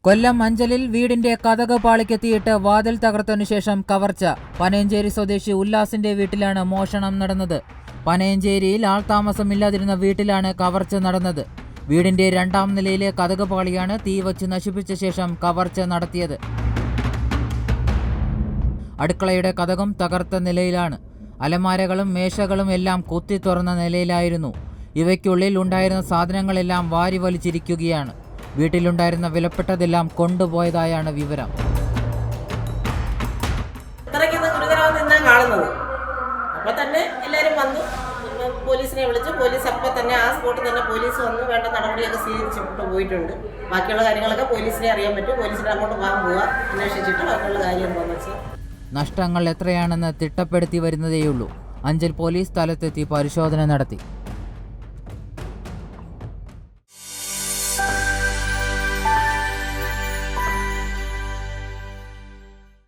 കൊല്ലം അഞ്ചലിൽ വീടിന്റെ കതക് പാളിക്കെത്തിയിട്ട് വാതിൽ തകർത്തതിനു ശേഷം കവർച്ച. പനയഞ്ചേരി സ്വദേശി ഉല്ലാസിന്റെ വീട്ടിലാണ് മോഷണം നടന്നത്. പനയഞ്ചേരിയിൽ ആൾതാമസമില്ലാതിരുന്ന വീട്ടിലാണ് കവർച്ച നടന്നത്. വീടിന്റെ 2ാം നിലയിലെ കതക് പാളിയാണ് തീ വച്ച് നശിപ്പിച്ച ശേഷം കവർച്ച നടത്തിയത്. അടുക്കളയുടെ കതകും തകർത്ത നിലയിലാണ്. അലമാരകളും മേശകളും എല്ലാം കുത്തി തുറന്ന നിലയിലായിരുന്നു. ഇവയ്ക്കുള്ളിൽ ഉണ്ടായിരുന്ന സാധനങ്ങളെല്ലാം വാരി വലിച്ചിരിക്കുകയാണ്. വീട്ടിലുണ്ടായിരുന്ന വിലപ്പെട്ടതെല്ലാം കൊണ്ടുപോയതായാണ് വിവരം. കാണുന്നത് അപ്പോൾ തന്നെ എല്ലാവരും വന്നു പോലീസിനെ വിളിച്ചു. പോലീസ് അപ്പോൾ തന്നെ ആ സ്പോട്ടിൽ തന്നെ പോലീസ് വന്ന് വേണ്ട നടപടിയൊക്കെ സ്വീകരിച്ചിട്ട് പോയിട്ടുണ്ട്. ബാക്കിയുള്ള കാര്യങ്ങളൊക്കെ പോലീസിനെ അറിയാൻ പറ്റും. പോലീസിനെ അങ്ങോട്ട് പോവുക അന്വേഷിച്ചിട്ട് ബാക്കിയുള്ള കാര്യം എന്താണെന്ന് വെച്ചാൽ. നഷ്ടങ്ങൾ എത്രയാണെന്ന് തിട്ടപ്പെടുത്തി വരുന്നതേയുള്ളൂ. അഞ്ചൽ പോലീസ് സ്ഥലത്തെത്തി പരിശോധന നടത്തി.